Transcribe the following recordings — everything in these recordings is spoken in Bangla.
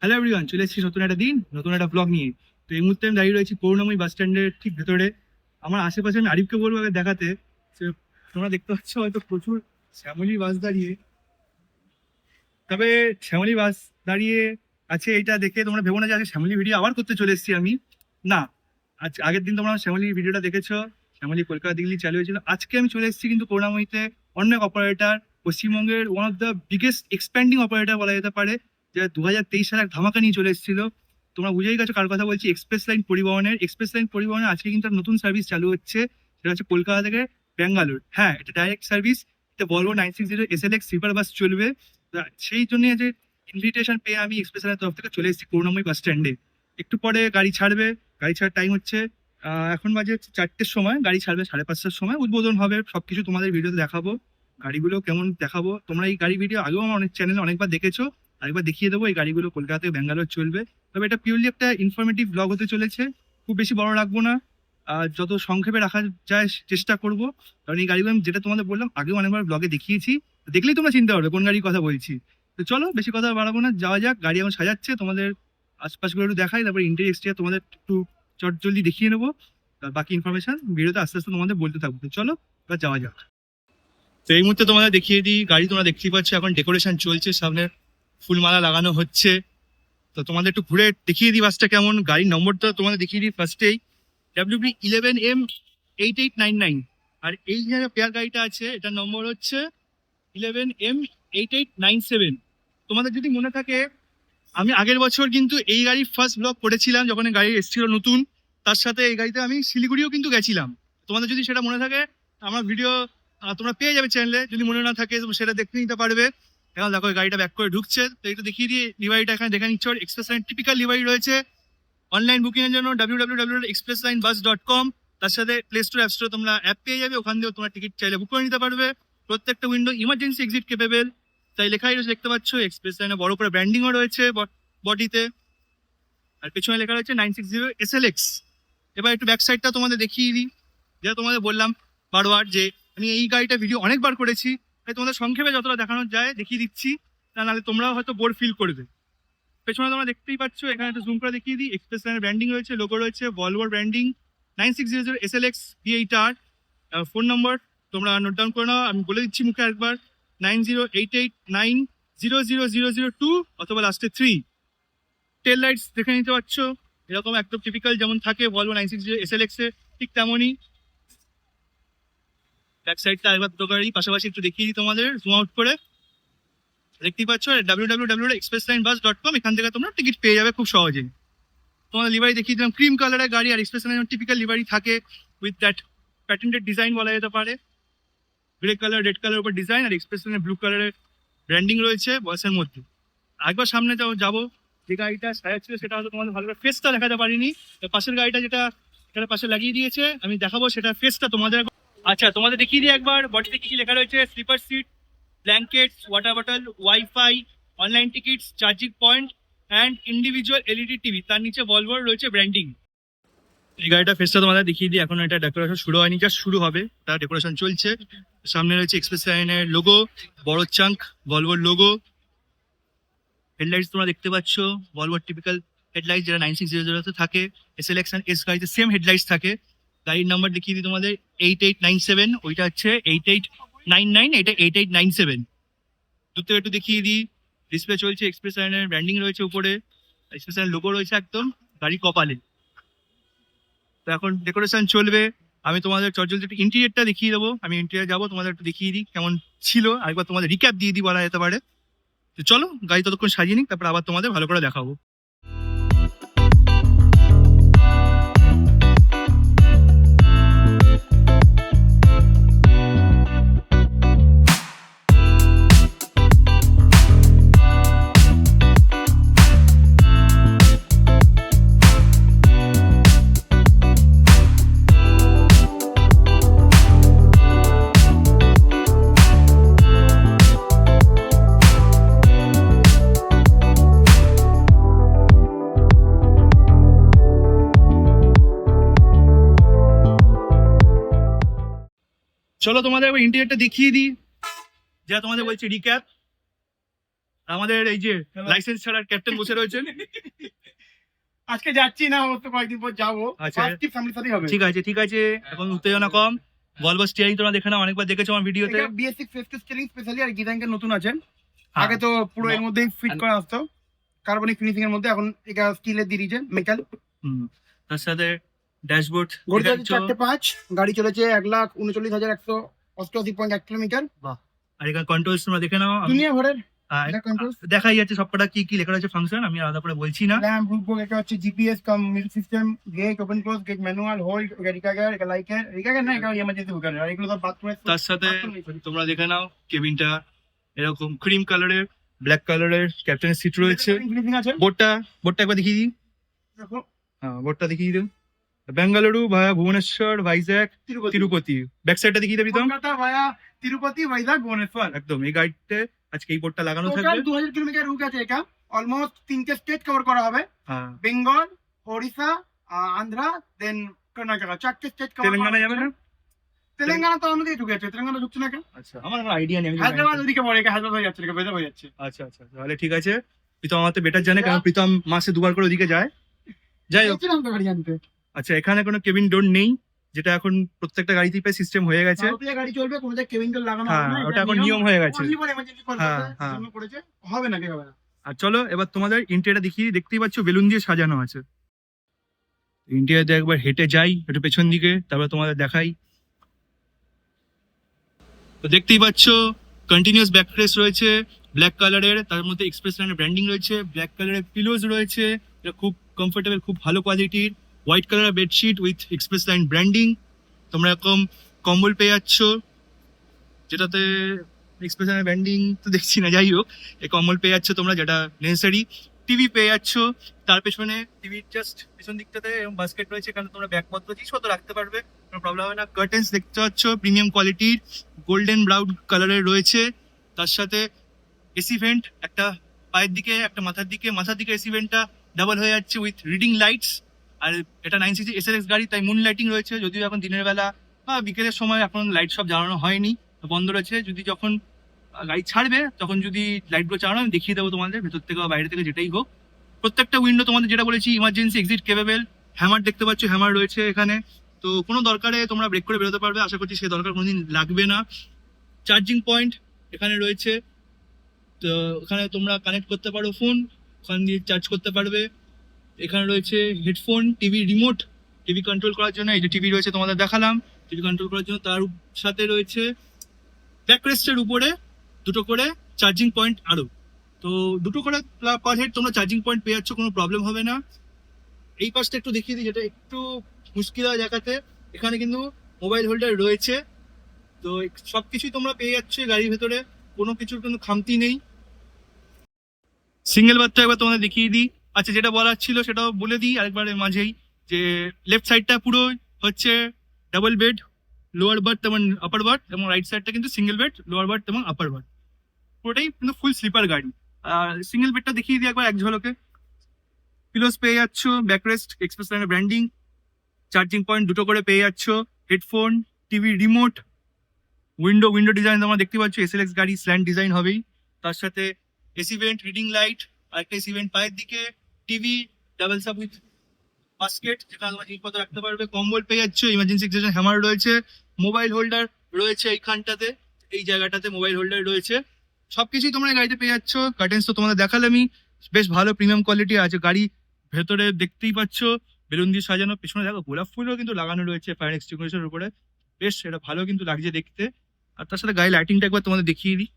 হ্যালো এভরিওয়ান, চলে এসেছি নতুন একটা দিন নতুন একটা ব্লগ নিয়ে। তো এই মুহূর্তে আমি দাঁড়িয়ে রয়েছি করুণাময়ী বাস স্ট্যান্ডের ঠিক ভেতরে। আমার আশেপাশে আমি আরিফকে বলবো আগে দেখাতে। যে তোমরা দেখতে পাচ্ছ হয়তো প্রচুর শ্যামলী বাস দাঁড়িয়ে, তবে শ্যামলী বাস দাঁড়িয়ে আছে এটা দেখে তোমরা ভেবো না যে আজকে শ্যামলী ভিডিও আবার করতে চলে এসেছি আমি। না, আজ আগের দিন তোমরা শ্যামলী ভিডিওটা দেখেছো, শ্যামলী কলকাতা দিল্লি চালু হয়েছিল। আজকে আমি চলে এসেছি কিন্তু করুণাময়ীতে অন্য এক অপারেটর, পশ্চিমবঙ্গের one of the biggest expanding operator বলা যেতে পারে, যে 2023 সালে এক ধামাকা নিয়ে চলে এসেছিল। তোমরা বুঝেই গেছো কার কথা বলছি, এক্সপ্রেস লাইন পরিবহনের। এক্সপ্রেস লাইন পরিবহনের আজকে কিন্তু একটা নতুন সার্ভিস চালু হচ্ছে, সেটা হচ্ছে কলকাতা থেকে ব্যাঙ্গালোর। হ্যাঁ, এটা ডাইরেক্ট সার্ভিস। এটা ভলভো 960 SLX স্লিপার বাস চলবে। সেই জন্য যে ইনভিটেশন পেয়ে আমি এক্সপ্রেস লাইনের তরফ থেকে চলে এসেছি করুণাময়ী বাস স্ট্যান্ডে। একটু পরে গাড়ি ছাড়বে। গাড়ি ছাড়ার টাইম হচ্ছে এখন বাজে 4টের সময়। গাড়ি ছাড়বে 5:30টার সময়, উদ্বোধন হবে। সবকিছু তোমাদের ভিডিওতে দেখাবো, গাড়িগুলো কেমন দেখাবো। তোমরা এই গাড়ি ভিডিও আগেও আমার অনেক চ্যানেলে অনেকবার দেখেছো, আরেকবার দেখিয়ে দেবো। এই গাড়িগুলো কলকাতা থেকে ব্যাঙ্গালোর চলবে। তবে এটা পিওরলি একটা ইনফরমেটিভ ব্লগ হতে চলেছে, খুব বেশি বড় রাখবো না, যত সংক্ষেপে রাখা যায় চেষ্টা করব। কারণ এই গাড়িগুলো আমি যেটা তোমাদের বললাম আগেও অনেকবার ব্লগে দেখিয়েছি, দেখলেই তোমরা চিনতে পারবে কোন গাড়ির কথা বলছি। তো চলো বেশি কথা বাড়াবো না, যাওয়া যাক। গাড়ি এখন সাজাচ্ছে, তোমাদের আশপাশগুলো একটু দেখাই, তারপরে ইন্টেরিয়র এক্সটেরিয়র তোমাদের একটু চট জলদি দেখিয়ে নেবো। আর বাকি ইনফরমেশন ভিডিওতে আস্তে আস্তে তোমাদের বলতে থাকবো। তো চলো এবার যাওয়া যাক। তো এই মুহূর্তে তোমাদের দেখিয়ে দিই, গাড়ি তোমরা দেখতেই পাচ্ছ এখন ডেকোরেশন চলছে, সামনে ফুলমালা লাগানো হচ্ছে। তো তোমাদের একটু ঘুরে দেখিয়ে দিই বাসটা কেমন। গাড়ির নম্বরটা তোমাদের দেখিয়ে দিই ফার্স্টেই, WB11M8899। আর এই যে পেয়ার গাড়িটা আছে এটার নম্বর হচ্ছে 11M8897। তোমাদের যদি মনে থাকে, আমি আগের বছর কিন্তু এই গাড়ির ফার্স্ট ব্লগ করেছিলাম যখন এই গাড়ি এসেছিল নতুন। তার সাথে এই গাড়িতে আমি শিলিগুড়িও কিন্তু গেছিলাম। তোমাদের যদি সেটা মনে থাকে, আমার ভিডিও তোমরা পেয়ে যাবে চ্যানেলে। যদি মনে না থাকে সেটা দেখতে নিতে পারবে। এখন দেখো গাড়িটা ব্যাক করে ঢুকছে, তো একটু দেখিয়ে দিয়ে লিভারিটা এখানে দেখে নিচ্ছ। এক্সপ্রেস লাইন টিপিক্যাল লিভারি রয়েছে। অনলাইন বুকিং এর জন্য www.expresslinebus.com। তার সাথে প্লে স্টোর অ্যাপ স্টোরে তোমরা অ্যাপ পেয়ে যাবে, ওখান দিয়েও তোমরা টিকিট চাইলে বুক করে নিতে পারবে। প্রত্যেকটা উইন্ডো ইমার্জেন্সি এক্সিট কেপেবল, তাই লেখাই রয়েছে দেখতে পাচ্ছ। এক্সপ্রেস লাইনে বড় করে ব্র্যান্ডিংও রয়েছে বডিতে, আর পেছনে লেখা রয়েছে 960 SLX। এবার একটু ব্যাক সাইডটা তোমাদের দেখিয়ে দিই। যেটা তোমাদের বললাম বারবার যে আমি এই গাড়িটা ভিডিও অনেকবার করেছি, তাই তোমাদের সংক্ষেপে যতটা দেখানো যায় দেখিয়ে দিচ্ছি, তা নাহলে তোমরাও হয়তো বোর ফিল করবে। পেছনে তোমরা দেখতেই পাচ্ছ, এখানে একটা জুম করে দেখিয়ে দিই। এক্সপ্রেস লাইনের ব্র্যান্ডিং রয়েছে, লোগো রয়েছে, ভলভোর branding, 9600 SLX V8R। Phone number তোমরা নোট ডাউন করে নাও, আমি বলে দিচ্ছি মুখে একবার, 9088900002 অথবা লাস্টে 3। টেল লাইটস দেখে নিতে পারছ, এরকম একদম টিপিক্যাল যেমন থাকে ভলভো 960 SLX এ, ঠিক তেমনই। ব্যাক সাইডটা একবার দুটো গাড়ি পাশাপাশি একটু দেখিয়ে দিই তোমাদের জুম আউট করে। দেখতেই পাচ্ছ www.expresslinebus.com। এখান থেকে তোমরা টিকিট পেয়ে যাবে খুব সহজেই। তোমাদের লিভারি দেখিয়ে দিলাম, ক্রিম কালারের গাড়ি। আর এক্সপ্রেস লাইনের টিপিক্যাল লিভারি থাকে উইথ দ্যাট প্যাটেন্টেড ডিজাইন বলা যেতে পারে, গ্রে কালার রেড কালার উপর ডিজাইন। আর এক্সপ্রেস লাইনের ব্লু কালারের ব্র্যান্ডিং রয়েছে বয়সের মধ্যে। একবার সামনে যাবো, যে গাড়িটা সাজাচ্ছিল সেটা হয়তো তোমাদের ভালো করে ফেসটা দেখাতে পারিনি। পাশের গাড়িটা যেটা এখানে পাশে লাগিয়ে দিয়েছে আমি দেখাবো, সেটা ফেসটা তোমাদের। আচ্ছা, তোমাদের দেখিয়ে দিই একবার বডিতে কি কি লেখা রয়েছে। Sleeper seat, blankets, water bottle, wifi, online tickets, charging point and individual LED TV. তার নিচে ভলভোর রয়েছে ব্র্যান্ডিং। এই গাড়িটা ফেসটা তোমাদের দেখিয়ে দিই। এখন এটা ডেকোরেশন শুরু হয়নি, জাস্ট শুরু হবে, তার ডেকোরেশন চলছে। সামনে রয়েছে এক্সপ্রেস লাইনের লোগো, বড় চাঙ্ক ভলভোর লোগো। হেডলাইটস তোমরা দেখতে পাচ্ছ, ভলভোর টিপিক্যাল হেডলাইট যেটা 9600 থাকে। SLX and S গাড়িতে সেম হেডলাইটস থাকে। গাড়ির নাম্বার দেখিয়ে দিই তোমাদের, 8897। ওইটা হচ্ছে 8899, এটা 8897। দূর থেকে একটু দেখিয়ে দিই, ডিসপ্লে চলছে, এক্সপ্রেস লাইনের ব্র্যান্ডিং রয়েছে উপরে, এক্সপ্রেস লাইনের লোগো রয়েছে একদম গাড়ি কপালে। তো এখন ডেকোরেশন চলবে। আমি তোমাদের চটজলদি একটু ইন্টেরিয়রটা দেখিয়ে দেবো। আমি ইন্টেরিয়র যাবো, তোমাদের একটু দেখিয়ে দিই কেমন ছিল, আরেকবার তোমাদের রিক্যাপ দিয়ে দিই বলা যেতে পারে। তো চলো গাড়ি ততক্ষণ সাজিয়ে নিই, তারপর আবার তোমাদের ভালো করে দেখাবো। চলো তোমাদের এবার ইন্টেরিয়রটা দেখিয়ে দিই, যেটা তোমাদের বলছি রিক্যাপ। আর আমাদের এই যে লাইসেন্স ছাড়া ক্যাপ্টেন বসে রয়েছেন। আজকে যাচ্ছি না, ও তো কয়েকদিন পর যাবো। আচ্ছা। ফার্স্ট ট্রিপ ফ্যামিলির সাথেই হবে। ঠিক আছে এখন উত্তেজনা কম। ভলভো স্টিয়ারিং তোমরা দেখে নাও, অনেকবার দেখেছো আমার ভিডিওতে। এটা BS6 ফেস্ট স্টিয়ারিং স্পেশালি, আর গিজাঙ্কের নতুন আছে। হ্যাঁ। আগে তো পুরো এর মধ্যেই ফিট করা আসতো কার্বনিক ফিনিশিং এর মধ্যে, এখন এটা স্টিলের দিয়ে দিয়েছে মেটাল। তার সাথে ড্যাশবোর্ড ঘড়ি চলেছে 4:05, গাড়ি চলেছে 1,39,188.1 কিলোমিটার। আর এখানে কন্ট্রোলস তোমরা দেখে নাও। দুনিয়া ভরের আর এটা কন্ট্রোল, দেখাই যাচ্ছে সবকটা কি কি লেখা রয়েছে ফাংশন, আমি আলাদা করে বলছি না। ল্যাম্প, রুটবুক, এটা হচ্ছে GPS cum music system, gate open close, gate manual, hold, রিকাগার, এটা লাইকার না, এটা ইমার্জেন্সি হুকার, আর এগুলো সব বাথরুমে। তার সাথে তোমরা দেখে নাও কেবিনটা এরকম ক্রিম কালারের, ব্ল্যাক কালারের ক্যাপ্টেনের সিট রয়েছে। ফিনিশিং আছে। বোর্ডটা একবার দেখিয়ে দিই। দেখো হ্যাঁ, বোর্ডটা দেখিয়ে দিন। বেঙ্গালুরু ভায়া ভুবনেশ্বর, ভাইজ্যাক, তিরুপতি। ব্যাক সাইডটা দেখিয়ে দেবি তো। কলকাতা ভায়া তিরুপতি, ভাইজাগ, ভুবনেশ্বর। একদম এই গাইডতে আজকে এই বোর্ডটা লাগানো টোটাল থাকবে। 2000 কিলোমিটার রুট আছে। এটা অলমোস্ট 3টে স্টেট কভার করা হবে, হ্যাঁ, বেঙ্গল, ওড়িশা, আন্ধ্রা, দেন কর্ণাটক। 4টে স্টেট কভার। তেলেঙ্গানা যাবে না? তেলেঙ্গানা তো আমাদের ঢুকে আছে, তেলেঙ্গানা ঢুকছে না কেন? আচ্ছা, আমার কোনো আইডিয়া নেই। হায়দ্রাবাদ ওদিকে পড়ে, হায়দ্রাবাদ হয়ে যাচ্ছে, বেজার হয়ে যাচ্ছে। আচ্ছা তাহলে ঠিক আছে। প্রীতম আমার তো বেটার জানে, কারণ প্রীতম মাসে 2বার করে ওদিকে যায়। যাই হোক, গেছিলাম তো গাড়ি আনতে। আচ্ছা এখানে কোনো কেবিন ডোর নেই, যেটা এখন প্রত্যেকটা গাড়িতেই প্রায় সিস্টেম হয়ে গেছে। ভারতীয় গাড়ি চলবে, কোনো জায়গায় কেবিন টেল লাগানো হ্যাঁ, হবে না, ওটা এখন নিয়ম হয়ে গেছে। Only for emergency purpose হ্যাঁ, এর হ্যাঁ। জন্য করেছে, হবে না কি হবে না। আর চলো এবার তোমাদের ইন্টেরিয়রটা দেখিয়ে। দেখতেই পাচ্ছ বেলুন দিয়ে সাজানো আছে। ইন্টেরিয়র দিয়ে একবার হেঁটে যাই একটু পেছন দিকে, তারপর তোমাদের দেখাই। তো দেখতেই পাচ্ছ কন্টিনিউয়াস ব্যাক প্রেস রয়েছে ব্ল্যাক কালারের, তার মধ্যে এক্সপ্রেস লাইনের ব্র্যান্ডিং রয়েছে, ব্ল্যাক কালারের পিলোজ রয়েছে, এটা খুব কমফোর্টেবল, খুব ভালো কোয়ালিটির। হোয়াইট কালারের bedsheet with express line branding. তোমরা এরকম কম্বল পেয়ে যাচ্ছ, যেটাতে এক্সপ্রেস লাইনের ব্র্যান্ডিং তো দেখছি না, যাই হোক এই কম্বল পেয়ে যাচ্ছ তোমরা, যেটা নেসেসারি। টিভি পেয়ে যাচ্ছ, তার পেছনে টিভির জাস্ট পেছন দিকটাতে এবং বাস্কেট রয়েছে, কারণ তোমরা ব্যাগপত্র জিনিসপত্র রাখতে পারবে, কোনো প্রবলেম হবে না। কার্টেন্স দেখতে পাচ্ছ প্রিমিয়াম কোয়ালিটির, গোল্ডেন ব্রাউন কালারের রয়েছে। তার সাথে এসি ভেন্ট একটা পায়ের দিকে, একটা মাথার দিকে এসি ভেন্টটা ডাবল হয়ে যাচ্ছে উইথ রিডিং লাইটস। আর এটা 9cc SLX গাড়ি, তাই মুন লাইটিং রয়েছে, যদিও এখন দিনের বেলা বা বিকেলের সময় এখন লাইট সব জ্বালানো হয়নি, বন্ধ রয়েছে। যদি যখন গাড়ি ছাড়বে তখন যদি লাইটগুলো চালানো আমি দেখিয়ে দেবো তোমাদের, ভেতর থেকে বা বাইরে থেকে যেটাই হোক। প্রত্যেকটা উইন্ডো তোমাদের যেটা বলেছি ইমার্জেন্সি এক্সিট কেপেবল। হ্যামার দেখতে পাচ্ছ, হ্যামার রয়েছে এখানে, তো কোনো দরকারে তোমরা ব্রেক করে বেরোতে পারবে। আশা করছি সেই দরকার কোনোদিন লাগবে না। চার্জিং পয়েন্ট এখানে রয়েছে, তো এখানে তোমরা কানেক্ট করতে পারো ফোন, ওখান দিয়ে চার্জ করতে পারবে। এখানে রয়েছে headphone, TV remote, TV control করার জন্য। এই যে টিভি রয়েছে তোমাদের দেখালাম, টিভি কন্ট্রোল করার জন্য। তার সাথে রয়েছে ব্যাকরেস্টের উপরে 2টো করে চার্জিং পয়েন্ট আরো, তো 2টো করে পার হেড তোমরা চার্জিং পয়েন্ট পেয়ে যাচ্ছ, কোনো প্রবলেম হবে না। এই পাশটা একটু দেখিয়ে দিই, যেটা একটু মুশকিল হয় দেখাতে। এখানে কিন্তু মোবাইল হোল্ডার রয়েছে, তো সবকিছুই তোমরা পেয়ে যাচ্ছ গাড়ির ভেতরে, কোনো কিছুর কোনো খামতি নেই। সিঙ্গেল বার্থটা একবার তোমাদের দেখিয়ে দিই। আচ্ছা, যেটা বলার ছিল সেটাও বলে দিই আরেকবারের মাঝেই, যে লেফট সাইডটা পুরো হচ্ছে ডাবল বেড, লোয়ার বার্থ এবং আপার বার্থ, এবং রাইট সাইডটা কিন্তু সিঙ্গেল বেড, লোয়ার বার্থ এবং আপার বার্থ, পুরোটাই কিন্তু ফুল স্লিপার গাড়ি। আর সিঙ্গেল বেডটা দেখিয়ে দিই একবার এক ঝলকে। পিলোস পেয়ে যাচ্ছ, ব্যাকরেস্ট এক্সপ্রেস লাইনের ব্র্যান্ডিং, চার্জিং পয়েন্ট 2টো করে পেয়ে যাচ্ছ, headphone, TV remote, window design তোমরা দেখতে পাচ্ছ SLX গাড়ি স্ল্যান্ট ডিজাইন হবেই। তার সাথে এসি ভেন্ট, রিডিং লাইট, আর একটা এসি ভেন্ট পায়ের দিকে, TV double sub with basket, যেখানে তোমরা জিনিসপত্র রাখতে পারবে। কম্বল পেয়ে যাচ্ছ, ইমার্জেন্সি এক্সটেনশন হ্যামার রয়েছে, মোবাইল হোল্ডার রয়েছে এইখানটাতে, এই জায়গাটাতে মোবাইল হোল্ডার রয়েছে। সবকিছুই তোমরা এই গাড়িতে পেয়ে যাচ্ছ। কার্টেন্স তো তোমাদের দেখালামই, বেশ ভালো প্রিমিয়াম কোয়ালিটি আছে। গাড়ি ভেতরে দেখতেই পাচ্ছ বেলুন দিয়ে সাজানো, পেছনে দেখো গোলাপ ফুলও কিন্তু লাগানো রয়েছে ফায়ার এক্সটিংগুইশারের উপরে, বেশ এটা ভালো কিন্তু লাগছে দেখতে। আর তার সাথে গাড়ি লাইটিংটা একবার তোমাদের দেখিয়ে দিই।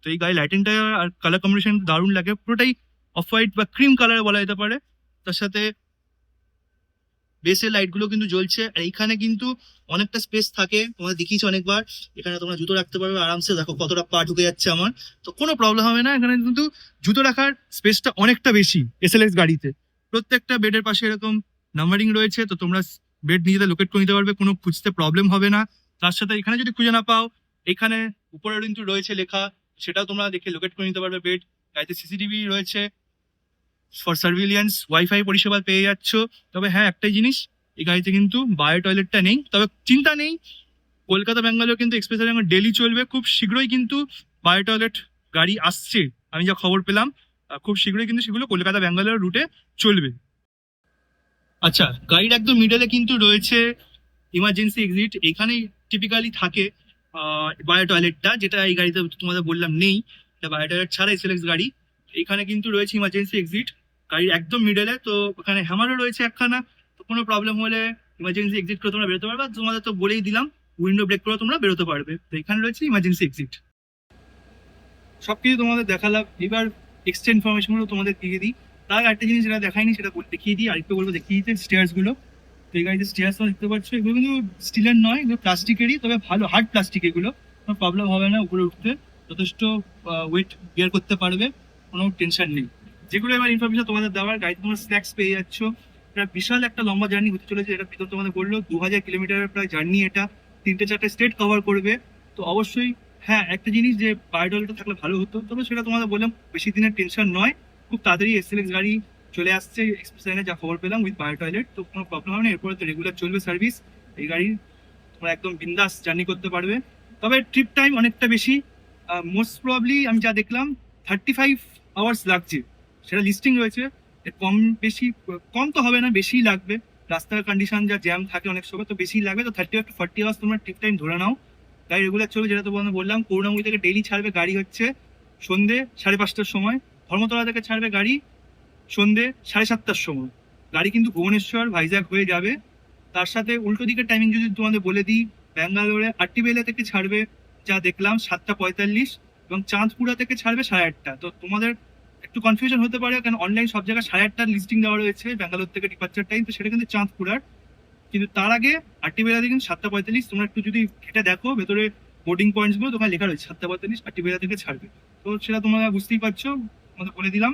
তো এই গাড়ি লাইটিংটা আর কালার কম্বিনেশন দারুণ লাগে, পুরোটাই অফ হোয়াইট বা ক্রিম কালার বলা যেতে পারে। তার সাথে বেসের লাইটগুলো কিন্তু জ্বলছে, আর এইখানে কিন্তু অনেকটা স্পেস থাকে, তোমাদের দেখিয়েছি অনেকবার। এখানে তোমরা জুতো রাখতে পারবে আরামসে, দেখো কতটা পা ঢুকে যাচ্ছে আমার, তো কোনো প্রবলেম হবে না। এখানে কিন্তু জুতো রাখার স্পেসটা অনেকটা বেশি SLX গাড়িতে। প্রত্যেকটা বেডের পাশে এরকম নাম্বারিং রয়েছে, তো তোমরা বেড নিজেদের লোকেট করে নিতে পারবে, কোনো খুঁজতে প্রবলেম হবে না। তার সাথে এখানে যদি খুঁজে না পাও, এখানে উপরে কিন্তু রয়েছে লেখা, সেটাও তোমরা দেখে লোকেট করে নিতে পারবে বেড। গাড়িতে CCTV রয়েছে ফর সার্ভিলিয়েন্স, ওয়াইফাই পরিষেবা পেয়ে যাচ্ছ। তবে হ্যাঁ, একটাই জিনিস, এই গাড়িতে কিন্তু বায়ো টয়লেটটা নেই। তবে চিন্তা নেই, কলকাতা ব্যাঙ্গালোর কিন্তু এক্সপ্রেস ডেলি চলবে, খুব শীঘ্রই কিন্তু বায়ো টয়লেট গাড়ি আসছে, আমি যা খবর পেলাম খুব শীঘ্রই কিন্তু সেগুলো কলকাতা ব্যাঙ্গালোর রুটে চলবে। আচ্ছা, গাড়ির একদম মিডলে কিন্তু রয়েছে ইমার্জেন্সি এক্সিট। এখানেই টিপিক্যালি থাকে বায়ো টয়লেটটা, যেটা এই গাড়িতে তোমাদের বললাম নেই। এটা বায়ো টয়লেট ছাড়া এসএলএক্স গাড়ি। এখানে কিন্তু রয়েছে ইমার্জেন্সি এক্সিট গাড়ির একদম মিডলে। তো ওখানে হ্যামারও রয়েছে একখানা। তো কোনো প্রবলেম হলে ইমার্জেন্সি এক্সিট করে তোমরা বেরোতে পারবে। আর তোমাদের তো বলেই দিলাম উইন্ডো ব্রেক করে তোমরা বেরোতে পারবে। তো এখানে রয়েছে ইমার্জেন্সি এক্সিট। সবকিছু তোমাদের দেখালাম, এবার এক্সট্রা ইনফরমেশনগুলো তোমাদের দিয়ে দিই। তার আগে একটা জিনিস যেটা দেখাইনি সেটা দেখিয়ে দিই, আরেকটু বলবো দেখিয়ে দিতে, স্টেয়ার্স গুলো। তো এই গাড়িতে স্টেয়ার্স দেখতে পাচ্ছ, এগুলো কিন্তু স্টিলের নয়, এগুলো প্লাস্টিকেরই, তবে ভালো হার্ড প্লাস্টিক। এগুলো কোনো প্রবলেম হবে না, উপরে উঠতে যথেষ্ট ওয়েট বিয়ার করতে পারবে, কোনো টেনশন নেই। যেগুলো এবার ইনফরমেশন তোমাদের দেওয়ার, গাড়িতে তোমরা স্ন্যাক্স পেয়ে যাচ্ছ। এটা বিশাল একটা লম্বা জার্নি হতে চলেছে। এটা ভিতর তোমাদের বললো 2000 কিলোমিটারের প্রায় জার্নি। এটা 3-4টে স্টেট কভার করবে। তো অবশ্যই হ্যাঁ, একটা জিনিস যে বায়োটয়লেটটা থাকলে ভালো হতো, তবে সেটা তোমাদের বললাম বেশি দিনের টেনশন নয়। খুব তাড়াতাড়ি এসএলএক্স গাড়ি চলে আসছে এক্সপ্রেস লাইনে, যা খবর পেলাম, উইথ বায়ো টয়লেট। তো কোনো প্রবলেম হবে না, এরপরে তো রেগুলার চলবে সার্ভিস এই গাড়ি। তোমরা একদম বিন্দাস জার্নি করতে পারবে। তবে ট্রিপ টাইম অনেকটা বেশি, মোস্ট প্রবাবলি আমি যা দেখলাম 35 আওয়ার্স লাগছে, সেটা লিস্টিং রয়েছে। এর কম বেশি, কম তো হবে না, বেশিই লাগবে। রাস্তার কন্ডিশন যা জ্যাম থাকে অনেক সময়, তো বেশি লাগবে। তো 35 to 40 আওয়ার্স তোমরা ট্রিপ টাইম ধরে নাও। গাড়ি রেগুলার চলবে, যেটা তো বললাম। করুণাময়ী থেকে ডেইলি ছাড়বে গাড়ি হচ্ছে সন্ধে 5:30টার সময়। ধর্মতলা থেকে ছাড়বে গাড়ি সন্ধে 7:30টার সময়। গাড়ি কিন্তু ভুবনেশ্বর ভাইজ্যাগ হয়ে যাবে। তার সাথে উল্টো দিকের টাইমিং যদি তোমাদের বলে দিই, ব্যাঙ্গালোরে আট্টিবেলা থেকে ছাড়বে যা দেখলাম 7:45, এবং চাঁদপুরা থেকে ছাড়বে 8:30। তো তোমাদের একটু কনফিউশন হতে পারে, কারণ অনলাইন সব জায়গায় 8:30 লিস্টিং দেওয়া রয়েছে ব্যাঙ্গালোর থেকে ডিপার্চার টাইম, তো সেটা কিন্তু চাঁদপুরার। কিন্তু তার আগে আট্টিবেলা কিন্তু 7:45। তোমরা একটু যদি এটা দেখো ভেতরে বোর্ডিং পয়েন্টস গুলো, তোমরা লেখা রয়েছে 7:45 আট্টিবেলা থেকে ছাড়বে। তো সেটা তোমরা বুঝতেই পারছো, তোমাদের বলে দিলাম।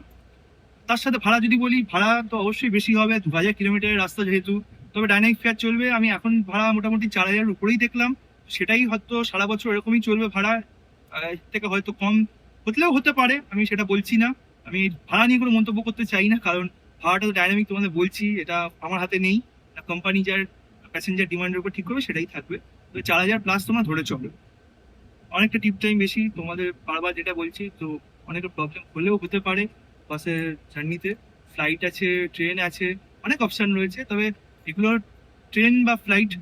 তার সাথে ভাড়া যদি বলি, ভাড়া তো অবশ্যই বেশি হবে, 2000 কিলোমিটারের রাস্তা যেহেতু। তবে ডাইনামিক ফেয়ার চলবে। আমি এখন ভাড়া মোটামুটি 4000 উপরেই দেখলাম। সেটাই হয়তো সারা বছর এরকমই চলবে ভাড়া। এর থেকে হয়তো কম হতেও হতে পারে, আমি সেটা বলছি না। আমি ভাড়া নিয়ে কোনো মন্তব্য করতে চাই না, কারণ ভাড়াটা তো ডাইনামিক তোমাদের বলছি, এটা আমার হাতে নেই। কোম্পানি যার প্যাসেঞ্জার ডিমান্ডের উপর ঠিক করবে সেটাই থাকবে। তো 4000 প্লাস তোমরা ধরে চলো। অনেকটা টিপ টাইম বেশি তোমাদের, বারবার যেটা বলছি। তো অনেক প্রবলেম হলেও হতে পারে বাসের জার্নিতে। ফ্লাইট আছে, ট্রেন আছে, অনেক অপশন রয়েছে। তবে এগুলোর ট্রেন বা ফ্লাইট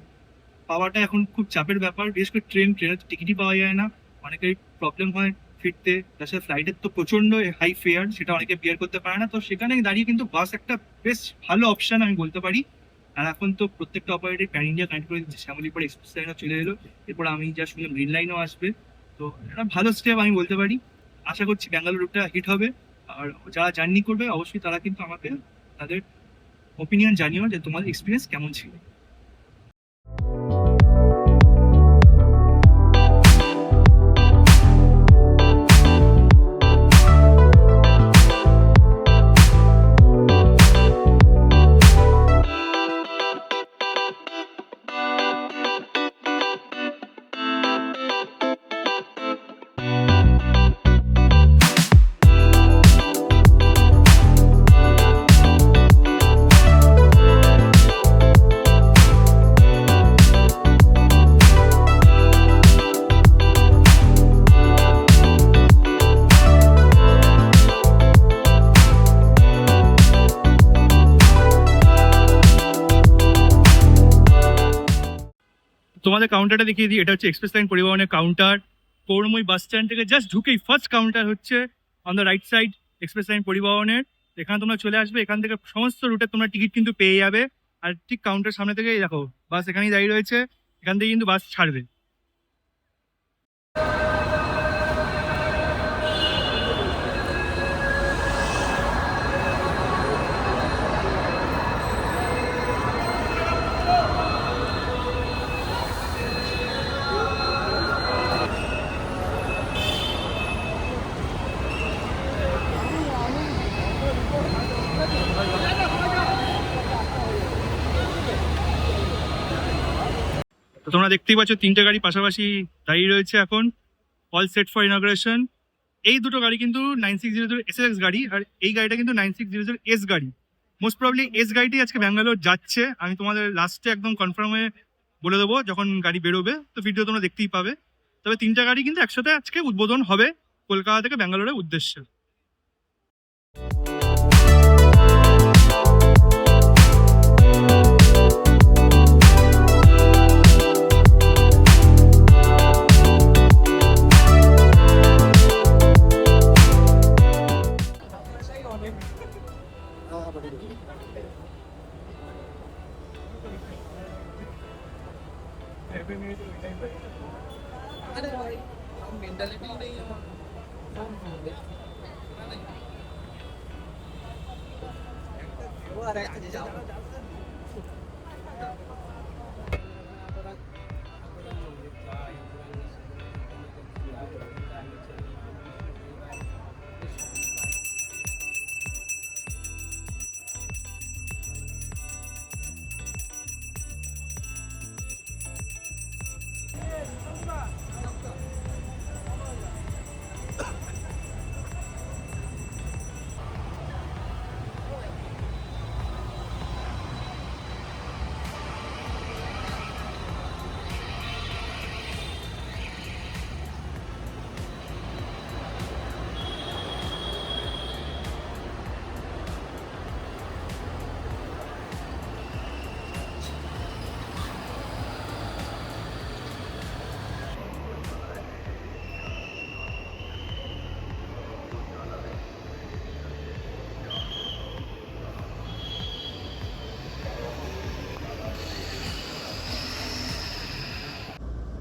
পাওয়াটা এখন খুব চাপের ব্যাপার। বিশেষ করে ট্রেনের তো টিকিটই পাওয়া যায় না, অনেকের প্রবলেম হয় ফিরতে। তাছাড়া ফ্লাইটের তো প্রচন্ড হাই ফেয়ার, সেটা অনেকে বিয়ার করতে পারে না। তো সেখানে দাঁড়িয়ে কিন্তু বাস একটা বেশ ভালো অপশন আমি বলতে পারি। আর এখন তো প্রত্যেকটা অপারেটর প্যান ইন্ডিয়া কানেক্ট করে দিচ্ছে। শ্যামলী পরে এক্সপ্রেস লাইনও চলে এলো, এরপর আমি যা শুনলাম গ্রিন লাইনও আসবে। তো এটা ভালো স্টেপ আমি বলতে পারি। আশা করছি ব্যাঙ্গালোর রুটটা হিট হবে। আর যারা জার্নি করবে অবশ্যই তারা কিন্তু আমাকে তাদের ওপিনিয়ন জানিও যে তোমাদের এক্সপিরিয়েন্স কেমন ছিল। তোমাদের কাউন্টারটা দেখিয়ে দিই। এটা হচ্ছে এক্সপ্রেস লাইন পরিবহনের কাউন্টার। করুণাময়ী বাস স্ট্যান্ড থেকে জাস্ট ঢুকেই ফার্স্ট কাউন্টার হচ্ছে on the right side express line পরিবহনের। এখানে তোমরা চলে আসবে, এখান থেকে সমস্ত রুটে তোমরা টিকিট কিন্তু পেয়ে যাবে। আর ঠিক কাউন্টার সামনে থেকে দেখো বাস এখানেই দাঁড়িয়ে রয়েছে, এখান থেকে কিন্তু বাস ছাড়বে। তো তোমরা দেখতেই পাচ্ছ 3টে গাড়ি পাশাপাশি দাঁড়িয়ে রয়েছে এখন, অল সেট ফর ইনগ্রেশন। এই দুটো গাড়ি কিন্তু 9600 এসএলএক্স গাড়ি, আর এই গাড়িটা কিন্তু 9600 এস গাড়ি। মোস্ট প্রবলি এস গাড়িটি আজকে ব্যাঙ্গালোর যাচ্ছে। আমি তোমাদের লাস্টে একদম কনফার্মে বলে দেবো যখন গাড়ি বেরোবে, তো ভিডিও তোমরা দেখতেই পাবে। তবে 3টে গাড়ি কিন্তু একসাথে আজকে উদ্বোধন হবে কলকাতা থেকে ব্যাঙ্গালোরের উদ্দেশ্যে।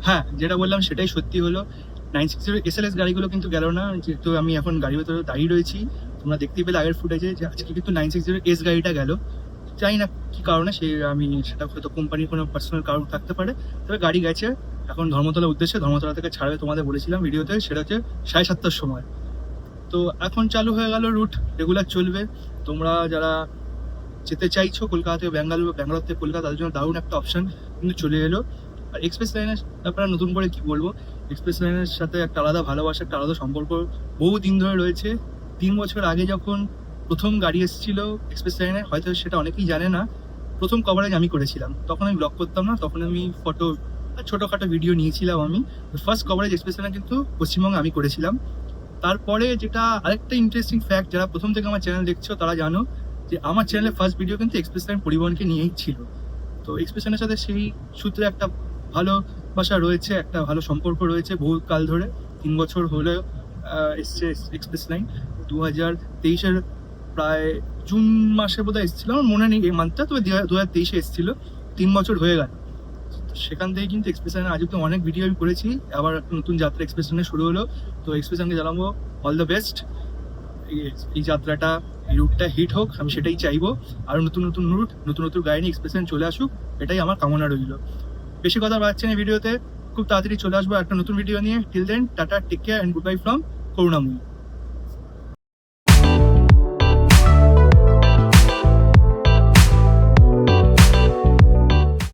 হ্যাঁ, যেটা বললাম সেটাই সত্যি হলো। 960 SLS গাড়িগুলো কিন্তু গেল না, যেহেতু আমি এখন গাড়ির ভেতরে দাঁড়িয়ে রয়েছি। তোমরা দেখতেই পেলে আগের ফুটেজে যে আজকে কিন্তু 960 S গাড়িটা গেল। জানি না কি কারণে, আমি সেটা হয়তো কোম্পানির কোনো পার্সোনাল কারণ থাকতে পারে। তবে গাড়ি গেছে এখন ধর্মতলার উদ্দেশ্যে, ধর্মতলা থেকে ছাড়বে তোমাদের বলেছিলাম ভিডিওতে, সেটা হচ্ছে 7:30টার সময়। তো এখন চালু হয়ে গেল, রুট রেগুলার চলবে। তোমরা যারা যেতে চাইছো কলকাতা থেকে ব্যাঙ্গালোর থেকে কলকাতা, তাদের জন্য দারুণ একটা অপশন কিন্তু চলে এলো। আর এক্সপ্রেস লাইনের ব্যাপারে নতুন করে কি বলবো, এক্সপ্রেস লাইনের সাথে একটা আলাদা ভালোবাসা, একটা আলাদা সম্পর্ক বহু দিন ধরে রয়েছে। 3 বছর আগে যখন প্রথম গাড়ি এসেছিল এক্সপ্রেস লাইনে, হয়তো সেটা অনেকেই জানে না, প্রথম কভারেজ আমি করেছিলাম। তখন আমি ব্লগ করতাম না, তখন আমি ফটো ছোটোখাটো ভিডিও নিয়েছিলাম। আমি ফার্স্ট কভারেজ এক্সপ্রেস লাইনে কিন্তু পশ্চিমবঙ্গে আমি করেছিলাম। তারপরে যেটা আরেকটা ইন্টারেস্টিং ফ্যাক্ট, যারা প্রথম থেকে আমার চ্যানেল দেখছো তারা জানো যে আমার চ্যানেলের ফার্স্ট ভিডিও কিন্তু এক্সপ্রেস লাইন পরিবহনকে নিয়েই ছিল। তো এক্সপ্রেস লাইনের সাথে সেই সূত্রে একটা ভালোবাসা রয়েছে, একটা ভালো সম্পর্ক রয়েছে বহু কাল ধরে। 3 বছর হলে এসছে এক্সপ্রেস লাইন। 2023-এর প্রায় জুন মাসে বোধহয় এসেছিল, আমার মনে নেই এই মান্থটা, তবে 2023-এ এসেছিল। 3 বছর হয়ে গেল। সেখান থেকে কিন্তু এক্সপ্রেস লাইনে আজ অব্দি অনেক ভিডিও আমি করেছি। আবার একটা নতুন যাত্রা এক্সপ্রেস লাইনে শুরু হলো। তো এক্সপ্রেস লাইনকে জানাবো অল দ্য বেস্ট। এই যাত্রাটা, এই রুটটা হিট হোক, আমি সেটাই চাইবো। আরো নতুন নতুন রুট, নতুন নতুন গাড়ি নিয়ে এক্সপ্রেস লাইন চলে আসুক, এটাই আমার কামনা রইল। বেশি কথা বাড়ছে না ভিডিওতে, খুব তাড়াতাড়ি চলে আসবো একটা নতুন ভিডিও নিয়ে। Till then, tata, take care and good bye from Karunamoyee.